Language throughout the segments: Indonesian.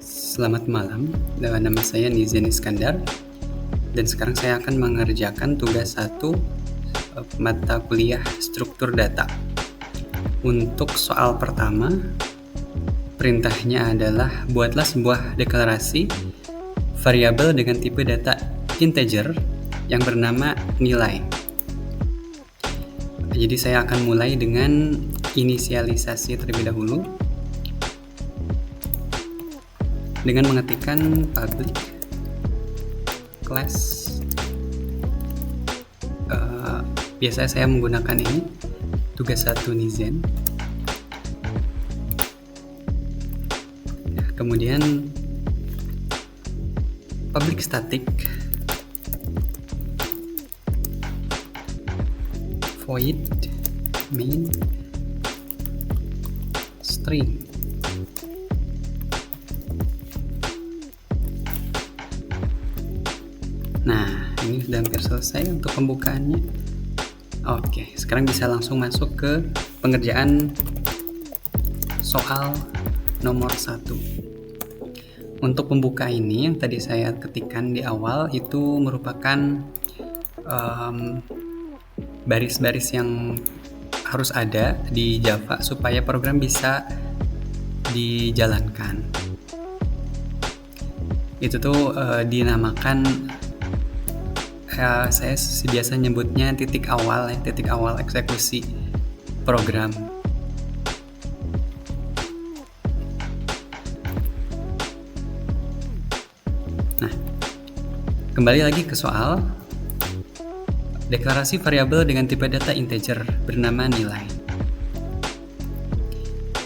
Selamat malam, nama saya Nizam Iskandar dan sekarang saya akan mengerjakan tugas 1 mata kuliah struktur data. Untuk soal pertama, perintahnya adalah buatlah sebuah deklarasi variabel dengan tipe data integer yang bernama nilai. Jadi saya akan mulai dengan inisialisasi terlebih dahulu dengan mengetikkan public class. Biasanya saya menggunakan ini tugas 1 Nizam. Kemudian public static void main string. Nah, ini sudah hampir selesai untuk pembukaannya. Oke, sekarang bisa langsung masuk ke pengerjaan soal nomor 1. Untuk pembuka ini yang tadi saya ketikkan di awal itu merupakan baris-baris yang harus ada di Java supaya program bisa dijalankan. Itu tuh dinamakan, saya biasa nyebutnya titik awal eksekusi program. Nah, kembali lagi ke soal deklarasi variabel dengan tipe data integer bernama nilai.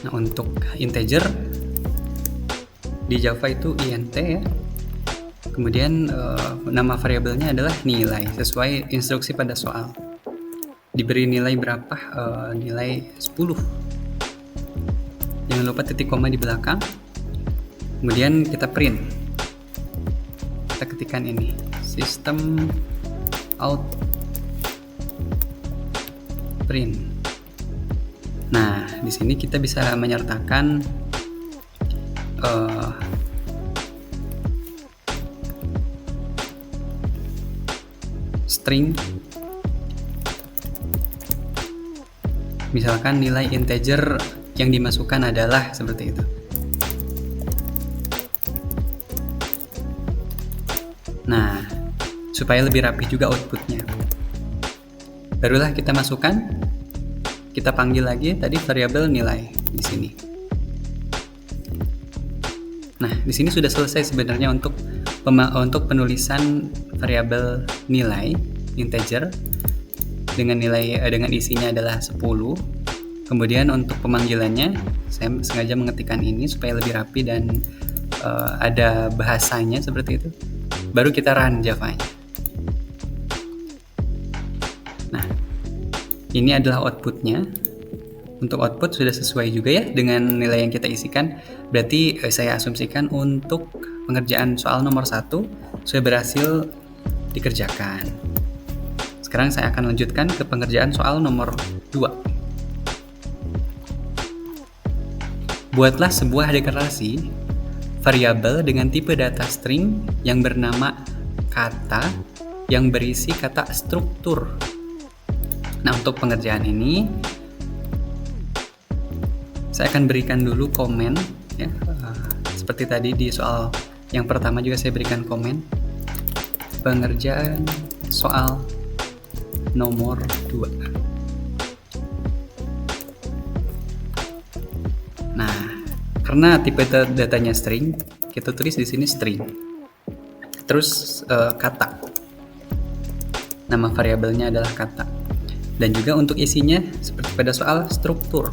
Nah, untuk integer di Java itu int ya. Kemudian nama variabelnya adalah nilai sesuai instruksi pada soal. Diberi nilai berapa? Nilai 10. Jangan lupa titik koma di belakang. Kemudian kita print. Kita ketikkan ini system out print. Nah, di sini kita bisa menyertakan string, misalkan nilai integer yang dimasukkan adalah seperti itu. Nah, supaya lebih rapi juga outputnya, barulah kita masukkan, kita panggil lagi tadi variabel nilai di sini. Nah, di sini sudah selesai sebenarnya untuk penulisan variabel nilai integer dengan isinya adalah 10. Kemudian untuk pemanggilannya saya sengaja mengetikkan ini supaya lebih rapi dan ada bahasanya seperti itu. Baru kita run Java-nya. Nah, ini adalah outputnya. Untuk output sudah sesuai juga ya dengan nilai yang kita isikan. Berarti saya asumsikan untuk pengerjaan soal nomor 1 sudah berhasil dikerjakan. Sekarang saya akan lanjutkan ke pengerjaan soal nomor 2. Buatlah sebuah deklarasi variabel dengan tipe data string yang bernama kata yang berisi kata struktur. Nah, untuk pengerjaan ini saya akan berikan dulu komen ya. Seperti tadi di soal yang pertama juga saya berikan komen. Pengerjaan soal nomor 2. Nah, karena tipe datanya string, kita tulis di sini string. Terus kata. Nama variabelnya adalah kata. Dan juga untuk isinya seperti pada soal struktur.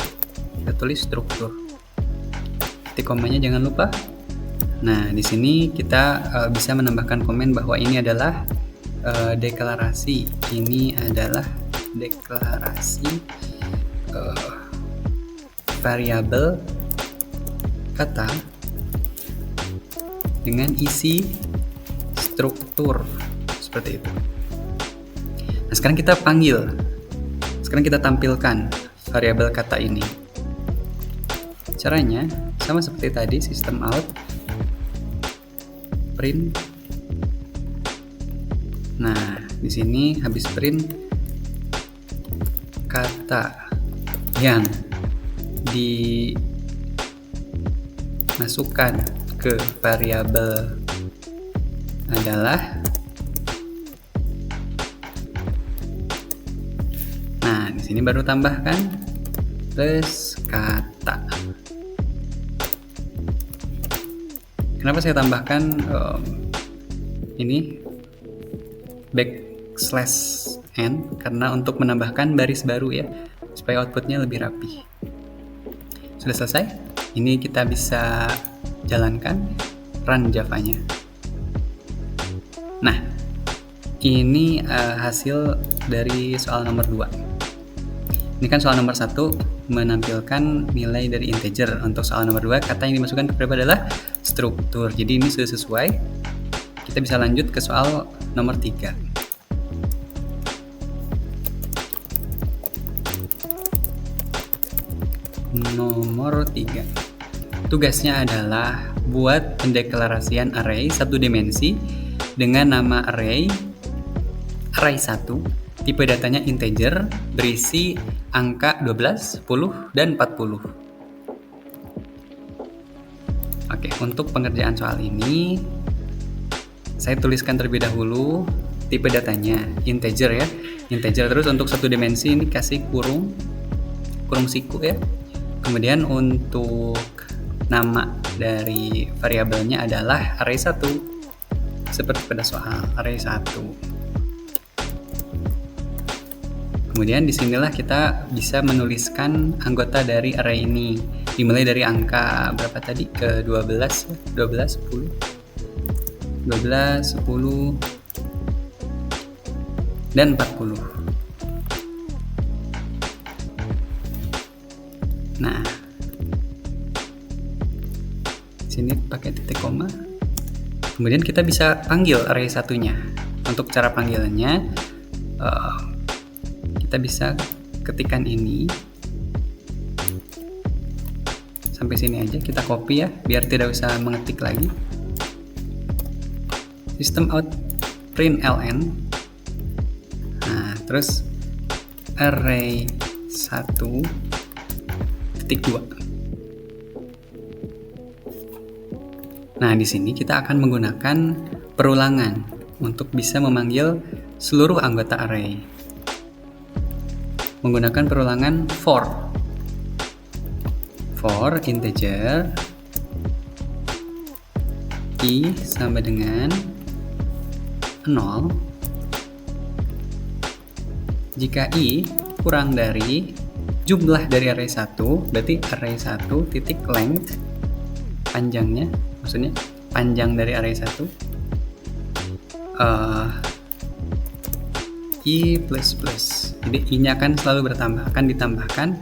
Kita tulis struktur. Titik komanya jangan lupa. Nah, di sini kita bisa menambahkan komen bahwa ini adalah deklarasi. Ini adalah deklarasi variabel kata dengan isi struktur seperti itu. Nah, sekarang kita panggil. Sekarang kita tampilkan variabel kata ini. Caranya sama seperti tadi, system out print. Nah, di sini habis print kata yang dimasukkan ke variabel adalah, nah di sini baru tambahkan plus kata. Kenapa saya tambahkan ini backslash n? Karena untuk menambahkan baris baru ya, supaya outputnya lebih rapi. Sudah selesai. Ini kita bisa jalankan run Java-nya. Nah, ini hasil dari soal nomor 2. Ini kan soal nomor 1 menampilkan nilai dari integer. Untuk soal nomor 2, kata yang dimasukkan ke variabel adalah struktur. Jadi ini sudah sesuai. Kita bisa lanjut ke soal nomor 3. Nomor 3. Tugasnya adalah buat pendeklarasian array satu dimensi dengan nama array 1. Tipe datanya integer, berisi angka 12, 10, dan 40. Oke, untuk pengerjaan soal ini saya tuliskan terlebih dahulu tipe datanya integer ya. Integer, terus untuk satu dimensi ini kasih kurung siku ya. Kemudian untuk nama dari variabelnya adalah array 1. Seperti pada soal array 1. Kemudian disinilah kita bisa menuliskan anggota dari array ini, dimulai dari angka berapa tadi, ke 12, 12, 10, dan 40. Nah, sini pakai titik koma. Kemudian kita bisa panggil array satunya. Untuk cara panggilannya, kita bisa ketikkan ini sampai sini aja, kita copy ya biar tidak usah mengetik lagi. System out println. Nah, terus array 1 titik 2. Nah, di sini kita akan menggunakan perulangan untuk bisa memanggil seluruh anggota array. Menggunakan perulangan for integer i sama dengan 0 jika i kurang dari jumlah dari array 1, berarti array 1 titik length, panjangnya, maksudnya panjang dari array 1 i plus plus. Jadi i-nya akan selalu bertambah, akan ditambahkan.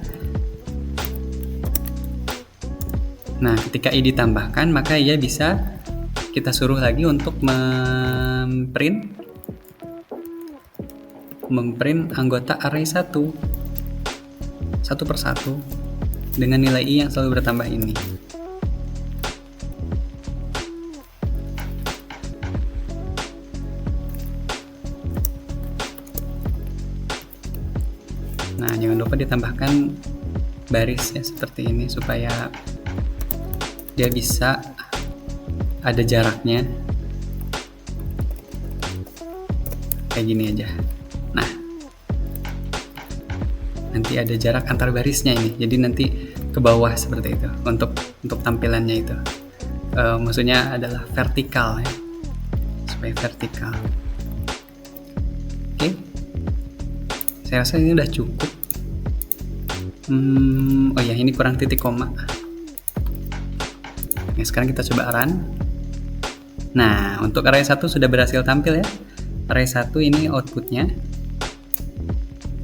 Nah, ketika i ditambahkan, maka ia bisa kita suruh lagi untuk memprint anggota array 1 satu persatu dengan nilai i yang selalu bertambah ini. Nah, jangan lupa ditambahkan baris ya seperti ini supaya dia bisa ada jaraknya. Kayak gini aja. Nah, nanti ada jarak antar barisnya ini. Jadi nanti ke bawah seperti itu untuk tampilannya itu. Maksudnya adalah vertikal ya. Supaya vertikal. Oke. Saya rasa ini udah cukup. Oh ya, ini kurang titik koma. Oke, sekarang kita coba run. Nah, untuk array 1 sudah berhasil tampil ya. Array 1 ini outputnya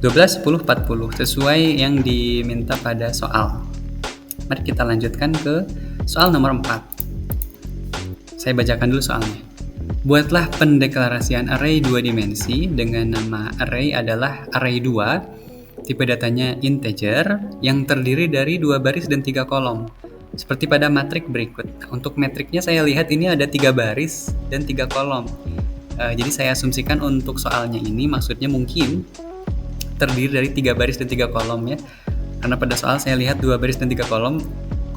12, 10, 40 sesuai yang diminta pada soal. Mari kita lanjutkan ke soal nomor 4. Saya bacakan dulu soalnya. Buatlah pendeklarasian array 2 dimensi dengan nama array adalah array 2, tipe datanya integer, yang terdiri dari 2 baris dan 3 kolom. seperti pada matrik berikut. Untuk matriknya saya lihat ini ada 3 baris dan 3 kolom. Jadi saya asumsikan untuk soalnya ini maksudnya mungkin terdiri dari 3 baris dan 3 kolom ya. Karena pada soal saya lihat 2 baris dan 3 kolom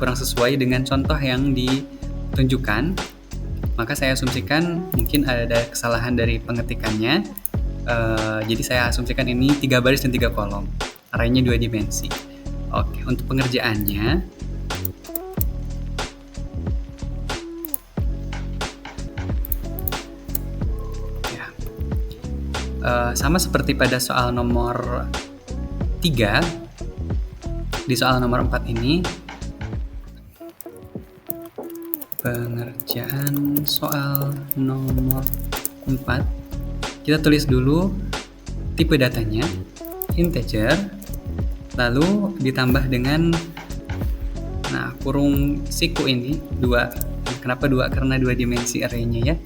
kurang sesuai dengan contoh yang ditunjukkan. Maka saya asumsikan mungkin ada kesalahan dari pengetikannya. Jadi saya asumsikan ini 3 baris dan 3 kolom. Arraynya 2 dimensi. Oke, untuk pengerjaannya sama seperti pada soal nomor 3, di soal nomor 4 ini, pengerjaan soal nomor 4, kita tulis dulu tipe datanya, integer, lalu ditambah dengan, kurung siku ini, 2. Kenapa 2? Karena 2 dimensi arraynya ya.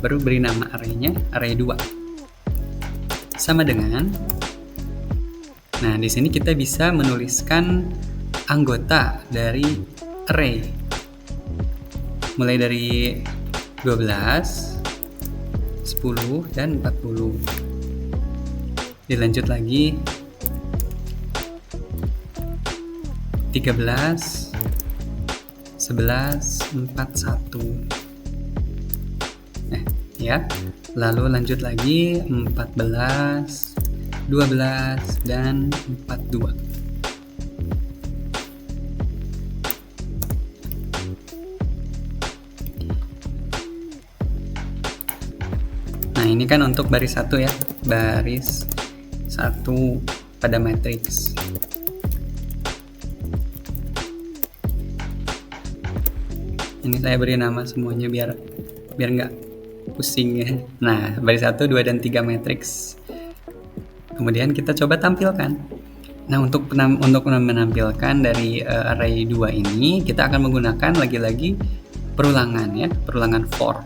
Baru beri nama arraynya, array 2. Sama dengan, di sini kita bisa menuliskan anggota dari array mulai dari 12, 10, dan 40. Dilanjut lagi 13, 11, 41. Ya. Lalu lanjut lagi 14, 12, dan 42. Nah, ini kan untuk baris 1 ya. Baris 1 pada matriks. Ini saya beri nama semuanya biar nggak pusing ya. Nah, baris 1, 2, dan 3 matriks. Kemudian kita coba tampilkan. Nah, untuk menampilkan dari array 2 ini, kita akan menggunakan lagi-lagi perulangan ya, perulangan for.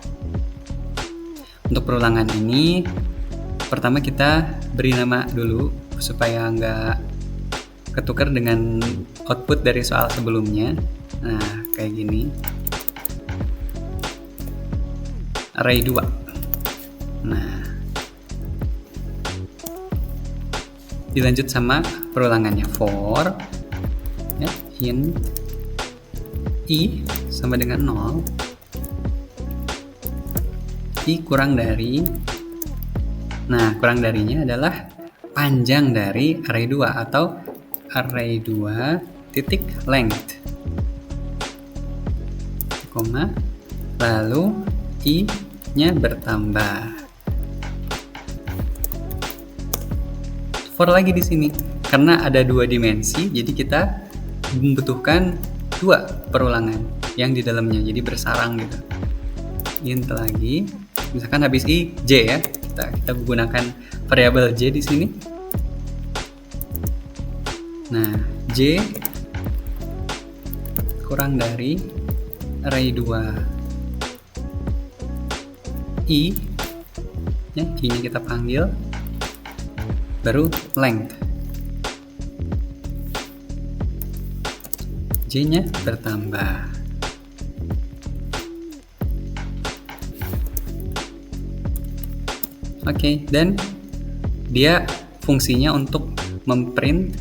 Untuk perulangan ini, pertama kita beri nama dulu supaya nggak ketukar dengan output dari soal sebelumnya. Nah, kayak gini. Array 2. Nah, dilanjut sama perulangannya for ya, int i sama dengan 0, i kurang dari, kurang darinya adalah panjang dari array 2 atau array 2 titik length, koma, lalu i-nya bertambah. For lagi di sini karena ada 2 dimensi, jadi kita membutuhkan 2 perulangan yang di dalamnya, jadi bersarang gitu. Int lagi, misalkan habis i j ya, kita menggunakan variabel j di sini. Nah, j kurang dari array 2 i ya, i-nya kita panggil, baru length, j-nya bertambah. Oke, dan dia fungsinya untuk memprint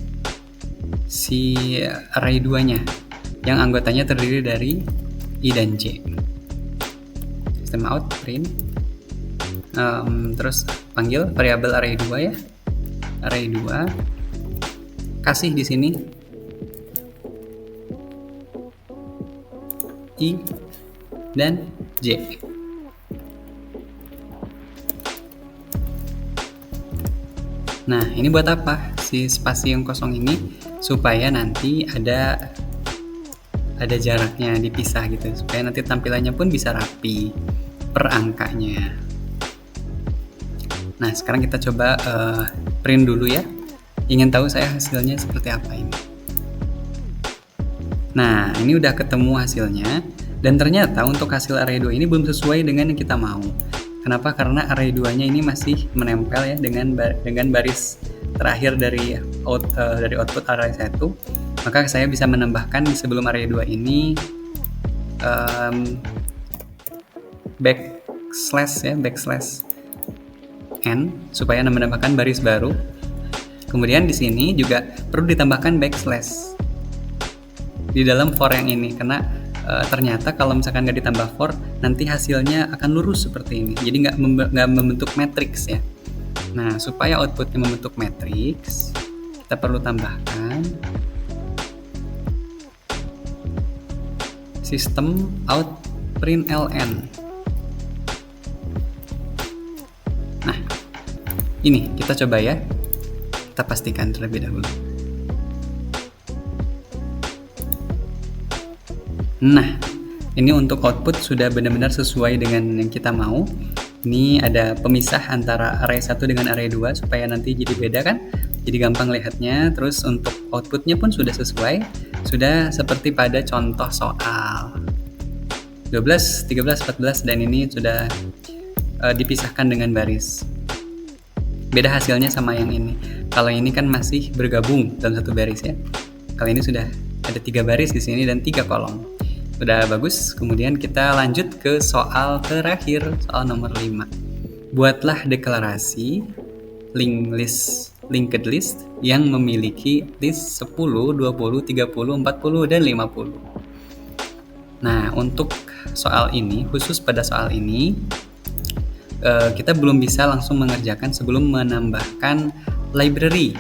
si array 2-nya yang anggotanya terdiri dari i dan j. System out print, terus panggil variabel array 2 ya, array 2, kasih di sini i dan j. Nah, ini buat apa? Si spasi yang kosong ini supaya nanti ada jaraknya dipisah gitu, supaya nanti tampilannya pun bisa rapi per angkanya. Nah, sekarang kita coba print dulu ya. Ingin tahu saya hasilnya seperti apa ini. Nah, ini udah ketemu hasilnya, dan ternyata untuk hasil array 2 ini belum sesuai dengan yang kita mau. Kenapa? Karena array 2-nya ini masih menempel ya dengan baris terakhir dari output array 1, Maka saya bisa menambahkan sebelum area 2 ini backslash n supaya menambahkan baris baru. Kemudian di sini juga perlu ditambahkan backslash di dalam for yang ini, karena ternyata kalau misalkan nggak ditambah for, nanti hasilnya akan lurus seperti ini, jadi nggak membentuk matriks ya. Nah, supaya outputnya membentuk matriks, kita perlu tambahkan system out println. Nah, ini kita coba ya, kita pastikan terlebih dahulu. Nah, ini untuk output sudah benar-benar sesuai dengan yang kita mau. Ini ada pemisah antara array 1 dengan array 2 supaya nanti jadi beda kan? Jadi gampang lihatnya. Terus untuk outputnya pun sudah sesuai, sudah seperti pada contoh soal 12, 13, 14, dan ini sudah dipisahkan dengan baris. Beda hasilnya sama yang ini. Kalau ini kan masih bergabung dalam satu baris ya. Kalau ini sudah ada 3 baris di sini dan 3 kolom. Udah bagus. Kemudian kita lanjut ke soal terakhir, soal nomor 5. Buatlah deklarasi linked list yang memiliki list 10, 20, 30, 40, dan 50. Nah, untuk soal ini, khusus pada soal ini, kita belum bisa langsung mengerjakan sebelum menambahkan library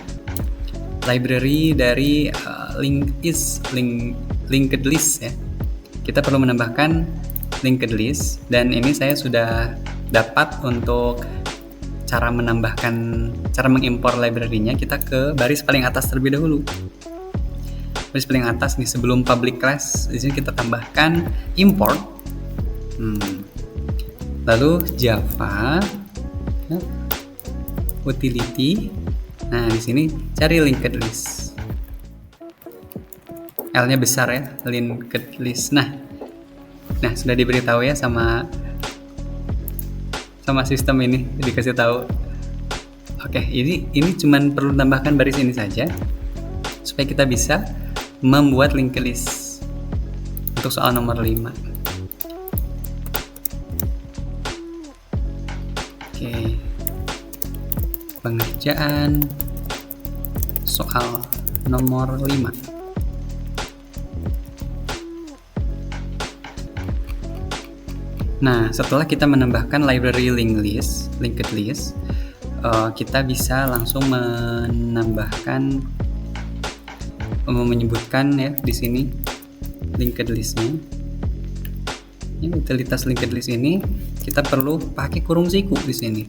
dari linked list ya. Kita perlu menambahkan linked list, dan ini saya sudah dapat untuk cara mengimpor library-nya. Kita ke baris paling atas terlebih dahulu. Baris paling atas nih, sebelum public class, di sini kita tambahkan import. Lalu Java utility. Nah, di sini cari linked list. L-nya besar ya, linked list. Nah, sudah diberitahu ya sama sistem ini, dikasih tahu. Oke, ini cuman perlu tambahkan baris ini saja supaya kita bisa membuat linked list untuk soal nomor 5. Oke. Pengerjaan soal nomor 5. Nah, setelah kita menambahkan library linked list, kita bisa langsung menyebutkan ya di sini linked listnya. Utilitas linked list ini kita perlu pakai kurung siku di sini.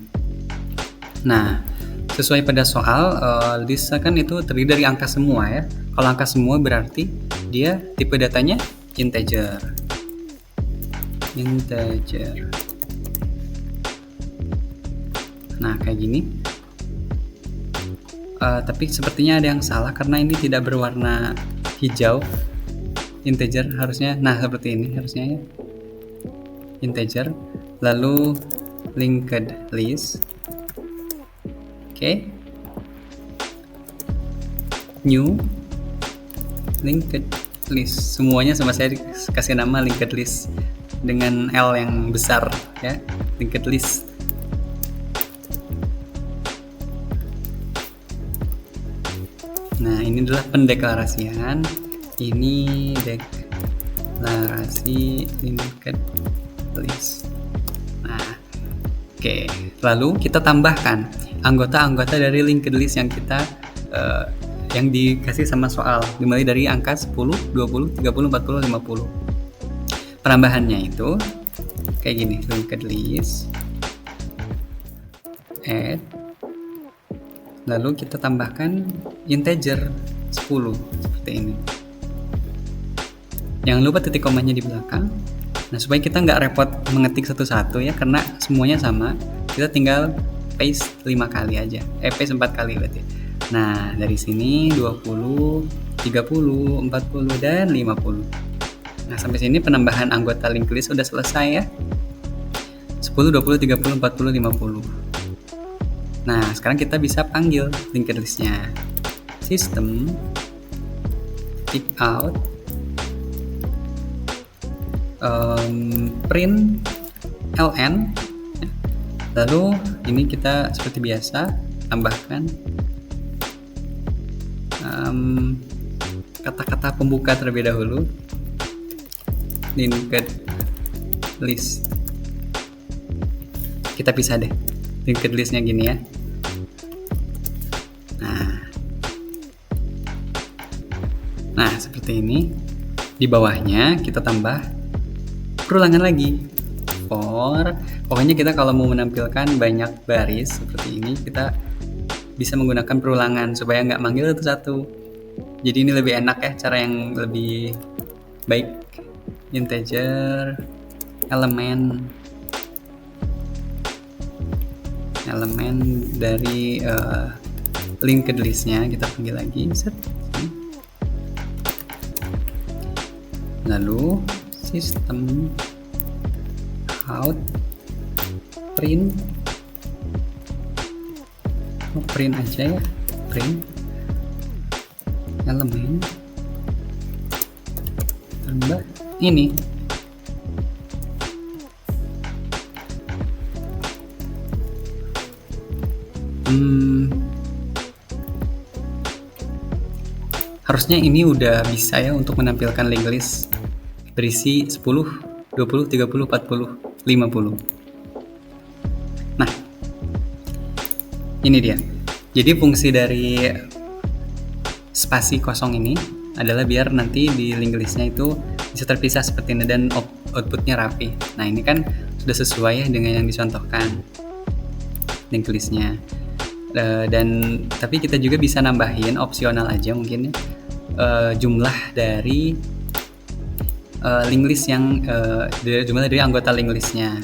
Nah, sesuai pada soal, list kan itu terdiri dari angka semua ya. Kalau angka semua berarti dia tipe datanya integer. Nah, kayak gini. Tapi sepertinya ada yang salah karena ini tidak berwarna hijau. Integer harusnya, nah seperti ini harusnya ya. Integer, lalu linked list. Oke. New linked list. Semuanya sama saya kasih nama linked list dengan L yang besar ya, linked list. Nah, ini adalah pendeklarasian. Ini deklarasi linked list. Nah, oke. Lalu kita tambahkan anggota-anggota dari linked list yang kita yang dikasih sama soal, dimulai dari angka 10, 20, 30, 40, 50. Penambahannya itu kayak gini, linked list add, lalu kita tambahkan integer 10 seperti ini. Jangan lupa titik komanya di belakang. Nah, supaya kita nggak repot mengetik satu-satu ya, karena semuanya sama, kita tinggal paste 5 kali aja, paste 4 kali berarti. Nah, dari sini 20, 30, 40, dan 50. Nah, sampai sini penambahan anggota linked list sudah selesai ya. 10, 20, 30, 40, 50. Nah, sekarang kita bisa panggil linked listnya. System Kick out, print ln. Lalu ini kita seperti biasa tambahkan kata-kata pembuka terlebih dahulu, linked list. Kita pisah deh linked listnya gini ya. Nah seperti ini. Di bawahnya kita tambah perulangan lagi. Pokoknya kita kalau mau menampilkan banyak baris seperti ini, kita bisa menggunakan perulangan supaya nggak manggil satu-satu. Jadi ini lebih enak ya, cara yang lebih baik. Integer elemen dari linked listnya kita panggil lagi, set. Lalu system out print aja ya, print elemen tambah ini. Harusnya ini udah bisa ya untuk menampilkan linked list berisi 10, 20, 30, 40, 50. Nah, ini dia. Jadi fungsi dari spasi kosong ini adalah biar nanti di linked listnya itu bisa terpisah seperti ini dan outputnya rapi. Nah ini kan sudah sesuai ya dengan yang dicontohkan linked listnya. Dan tapi kita juga bisa nambahin opsional aja mungkin ya, jumlah dari linked list yang jumlah dari anggota linked listnya.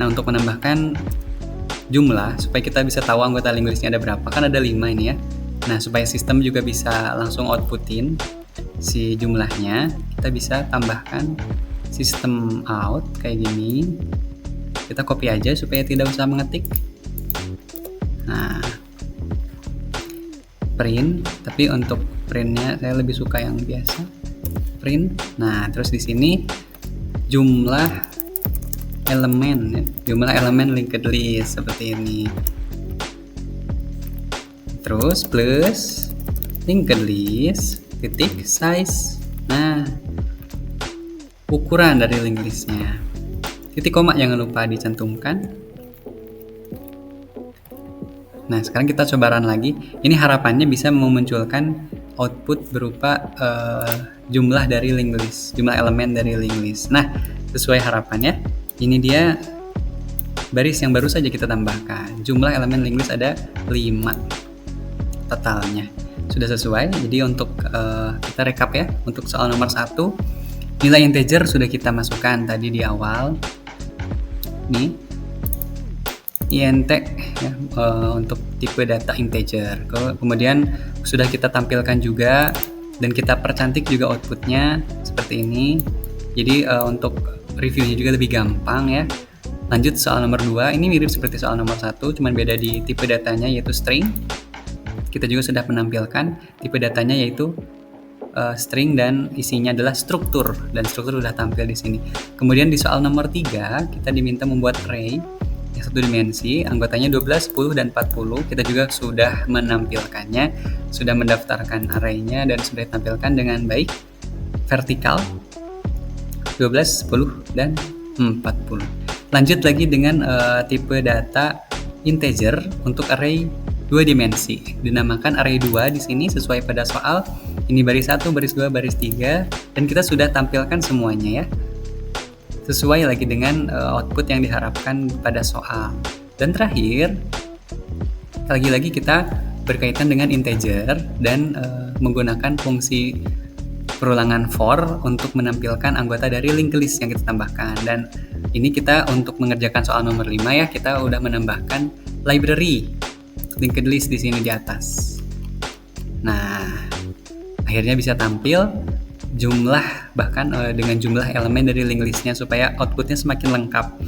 Nah untuk menambahkan jumlah supaya kita bisa tahu anggota linked listnya ada berapa, kan ada 5 ini ya. Nah supaya sistem juga bisa langsung outputin si jumlahnya, kita bisa tambahkan system out kayak gini. Kita copy aja supaya tidak usah mengetik. Nah print, tapi untuk printnya saya lebih suka yang biasa, print. Nah terus di sini jumlah elemen linked list seperti ini, terus plus linked list titik size. Nah ukuran dari linked listnya, titik koma jangan lupa dicantumkan. Nah sekarang kita coba run lagi. Ini harapannya bisa memunculkan output berupa jumlah dari linked list, jumlah elemen dari linked list. Nah sesuai harapannya, ini dia baris yang baru saja kita tambahkan. Jumlah elemen linked list ada 5 totalnya. Sudah sesuai. Jadi untuk kita rekap ya, untuk soal nomor 1, nilai integer sudah kita masukkan tadi di awal. Nih int ya, untuk tipe data integer. Kemudian sudah kita tampilkan juga dan kita percantik juga outputnya seperti ini. Jadi untuk reviewnya juga lebih gampang ya. Lanjut soal nomor 2, ini mirip seperti soal nomor 1, cuman beda di tipe datanya yaitu string. Kita juga sudah menampilkan tipe datanya yaitu string dan isinya adalah struktur, dan struktur sudah tampil di sini. Kemudian di soal nomor 3 kita diminta membuat array yang satu dimensi, anggotanya 12, 10, dan 40. Kita juga sudah menampilkannya, sudah mendaftarkan arraynya dan sudah ditampilkan dengan baik, vertikal 12, 10, dan 40. Lanjut lagi dengan tipe data integer untuk array 2 dimensi. Dinamakan array 2 di sini sesuai pada soal. Ini baris 1, baris 2, baris 3, dan kita sudah tampilkan semuanya ya. Sesuai lagi dengan output yang diharapkan pada soal. Dan terakhir, lagi-lagi kita berkaitan dengan integer dan menggunakan fungsi perulangan for untuk menampilkan anggota dari linked list yang kita tambahkan. Dan ini kita untuk mengerjakan soal nomor 5 ya, kita udah menambahkan library linked list di sini di atas. Nah, akhirnya bisa tampil jumlah, bahkan dengan jumlah elemen dari linked listnya supaya outputnya semakin lengkap.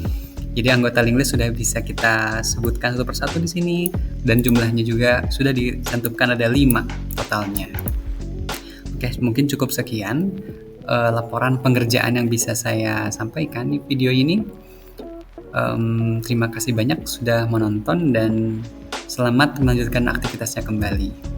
Jadi anggota linked list sudah bisa kita sebutkan satu persatu di sini, dan jumlahnya juga sudah dicantumkan ada 5 totalnya. Oke, mungkin cukup sekian laporan pengerjaan yang bisa saya sampaikan di video ini. Terima kasih banyak sudah menonton dan selamat melanjutkan aktivitasnya kembali.